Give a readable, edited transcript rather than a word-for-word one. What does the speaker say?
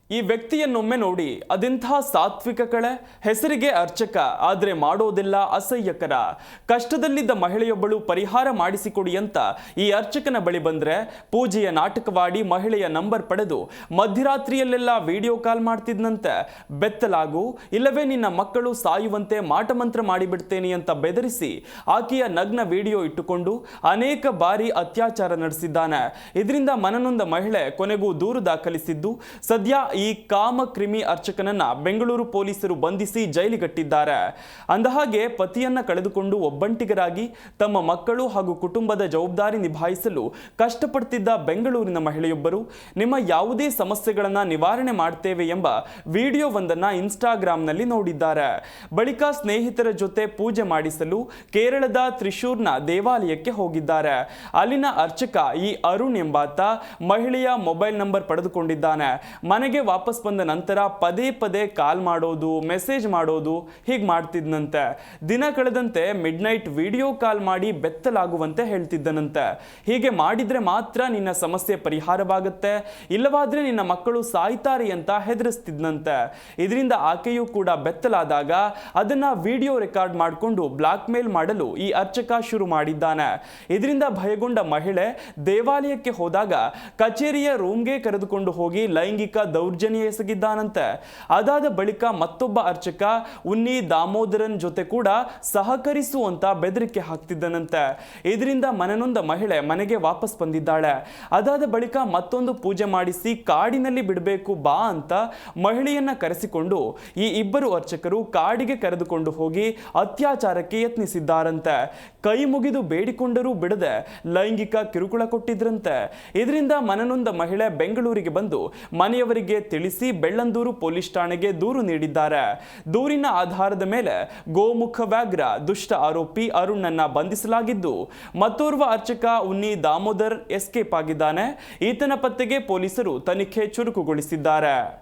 ಈ ವ್ಯಕ್ತಿಯನ್ನೊಮ್ಮೆ ನೋಡಿ, ಅದೆಂಥ ಸಾತ್ವಿಕ ಕಳೆ. ಹೆಸರಿಗೆ ಅರ್ಚಕ, ಆದರೆ ಮಾಡೋದೆಲ್ಲ ಅಸಹ್ಯಕರ. ಕಷ್ಟದಲ್ಲಿದ್ದ ಮಹಿಳೆಯೊಬ್ಬಳು ಪರಿಹಾರ ಮಾಡಿಸಿಕೊಡಿ ಅಂತ ಈ ಅರ್ಚಕನ ಬಳಿ ಬಂದ್ರೆ ಪೂಜೆಯ ನಾಟಕವಾಡಿ ಮಹಿಳೆಯ ನಂಬರ್ ಪಡೆದು ಮಧ್ಯರಾತ್ರಿಯಲ್ಲೆಲ್ಲ ವಿಡಿಯೋ ಕಾಲ್ ಮಾಡ್ತಿದ್ನಂತೆ. ಬೆತ್ತಲಾಗು, ಇಲ್ಲವೇ ನಿನ್ನ ಮಕ್ಕಳು ಸಾಯುವಂತೆ ಮಾಟಮಂತ್ರ ಮಾಡಿಬಿಡ್ತೇನೆ ಅಂತ ಬೆದರಿಸಿ ಆಕೆಯ ನಗ್ನ ವಿಡಿಯೋ ಇಟ್ಟುಕೊಂಡು ಅನೇಕ ಬಾರಿ ಅತ್ಯಾಚಾರ ನಡೆಸಿದ್ದಾನೆ. ಇದರಿಂದ ಮನನೊಂದ ಮಹಿಳೆ ಕೊನೆಗೂ ದೂರು ದಾಖಲಿಸಿದ್ದು, ಸದ್ಯ ಈ ಕಾಮಕ್ರಿಮಿ ಅರ್ಚಕನನ್ನ ಬೆಂಗಳೂರು ಪೊಲೀಸರು ಬಂಧಿಸಿ ಜೈಲಿಗಟ್ಟಿದ್ದಾರೆ. ಅಂದಹಾಗೆ ಪತಿಯನ್ನ ಕಳೆದುಕೊಂಡು ಒಬ್ಬಂಟಿಗರಾಗಿ ತಮ್ಮ ಮಕ್ಕಳು ಹಾಗೂ ಕುಟುಂಬದ ಜವಾಬ್ದಾರಿ ನಿಭಾಯಿಸಲು ಕಷ್ಟಪಡ್ತಿದ್ದ ಬೆಂಗಳೂರಿನ ಮಹಿಳೆಯೊಬ್ಬರು ನಿಮ್ಮ ಯಾವುದೇ ಸಮಸ್ಯೆಗಳನ್ನ ನಿವಾರಣೆ ಮಾಡ್ತೇವೆ ಎಂಬ ವಿಡಿಯೋವೊಂದನ್ನ ಇನ್ಸ್ಟಾಗ್ರಾಂನಲ್ಲಿ ನೋಡಿದ್ದಾರೆ. ಬಳಿಕ ಸ್ನೇಹಿತರ ಜೊತೆ ಪೂಜೆ ಮಾಡಿಸಲು ಕೇರಳದ ತ್ರಿಶೂರ್ನ ದೇವಾಲಯಕ್ಕೆ ಹೋಗಿದ್ದಾರೆ. ಅಲ್ಲಿನ ಅರ್ಚಕ ಈ ಅರುಣ್ ಎಂಬಾತ ಮಹಿಳೆಯ ಮೊಬೈಲ್ ನಂಬರ್ ಪಡೆದುಕೊಂಡಿದ್ದಾನೆ. ಮನೆಗೆ ವಾಪಸ್ ಬಂದ ನಂತರ ಪದೇ ಪದೇ ಕಾಲ್ ಮಾಡೋದು, ಮೆಸೇಜ್ ಮಾಡೋದು ಹೀಗೆ ಮಾಡ್ತಿದ್ನಂತೆ. ದಿನ ಕಳೆದಂತೆ ಮಿಡ್ ನೈಟ್ ವಿಡಿಯೋ ಕಾಲ್ ಮಾಡಿ ಬೆತ್ತಲಾಗುವಂತೆ ಹೇಳ್ತಿದ್ದನಂತೆ. ಹೀಗೆ ಮಾಡಿದ್ರೆ ಮಾತ್ರ ನಿನ್ನ ಸಮಸ್ಯೆ ಪರಿಹಾರವಾಗುತ್ತೆ, ಇಲ್ಲವಾದ್ರೆ ನಿನ್ನ ಮಕ್ಕಳು ಸಾಯ್ತಾರೆ ಅಂತ ಹೆದರಿಸ್ತಿದ್ನಂತೆ. ಇದರಿಂದ ಆಕೆಯೂ ಕೂಡ ಬೆತ್ತಲಾದಾಗ ಅದನ್ನ ವಿಡಿಯೋ ರೆಕಾರ್ಡ್ ಮಾಡಿಕೊಂಡು ಬ್ಲಾಕ್ ಮೇಲ್ ಮಾಡಲು ಈ ಅರ್ಚಕ ಶುರು ಮಾಡಿದ್ದಾನೆ. ಇದರಿಂದ ಭಯಗೊಂಡ ಮಹಿಳೆ ದೇವಾಲಯಕ್ಕೆ ಹೋದಾಗ ಕಚೇರಿಯ ರೂಮ್ಗೆ ಕರೆದುಕೊಂಡು ಹೋಗಿ ಲೈಂಗಿಕ ದೌರ್ಜನ್ಯ ಎಸಗಿದ್ದಾನಂತೆ. ಅದಾದ ಬಳಿಕ ಮತ್ತೊಬ್ಬ ಅರ್ಚಕ ಉನ್ನಿ ದಾಮೋದರನ್ ಜೊತೆ ಕೂಡ ಸಹಕರಿಸುವಂತ ಬೆದರಿಕೆ ಹಾಕ್ತಿದ್ದನಂತೆ. ಇದರಿಂದ ಮನನೊಂದ ಮಹಿಳೆ ಮನೆಗೆ ವಾಪಸ್ ಬಂದಿದ್ದಾಳೆ. ಅದಾದ ಬಳಿಕ ಮತ್ತೊಂದು ಪೂಜೆ ಮಾಡಿಸಿ ಕಾಡಿನಲ್ಲಿ ಬಿಡಬೇಕು ಬಾ ಅಂತ ಮಹಿಳೆಯನ್ನ ಕರೆಸಿಕೊಂಡು ಈ ಇಬ್ಬರು ಅರ್ಚಕರು ಕಾಡಿಗೆ ಕರೆದುಕೊಂಡು ಹೋಗಿ ಅತ್ಯಾಚಾರಕ್ಕೆ ಯತ್ನಿಸಿದ್ದಾರಂತೆ. ಕೈ ಮುಗಿದು ಬೇಡಿಕೊಂಡರೂ ಬಿಡದೆ ಲೈಂಗಿಕ ಕಿರುಕುಳ ಕೊಟ್ಟಿದ್ರಂತೆ. ಇದರಿಂದ ಮನನೊಂದ ಮಹಿಳೆ ಬೆಂಗಳೂರಿಗೆ ಬಂದು ಮನೆಯವರಿಗೆ ತಿಳಿಸಿ ಬೆಳ್ಳಂದೂರು ಪೊಲೀಸ್ ಠಾಣೆಗೆ ದೂರು ನೀಡಿದ್ದಾರೆ. ದೂರಿನ ಆಧಾರದ ಮೇಲೆ ಗೋಮುಖ ವ್ಯಾಘ್ರ ದುಷ್ಟ ಆರೋಪಿ ಅರುಣನ್ನ ಬಂಧಿಸಲಾಗಿದ್ದು, ಮತ್ತೋರ್ವ ಅರ್ಚಕ ಉನ್ನಿ ದಾಮೋದರ್ ಎಸ್ಕೇಪ್ ಆಗಿದ್ದಾನೆ. ಈತನ ಪತ್ತೆಗೆ ಪೊಲೀಸರು ತನಿಖೆ ಚುರುಕುಗೊಳಿಸಿದ್ದಾರೆ.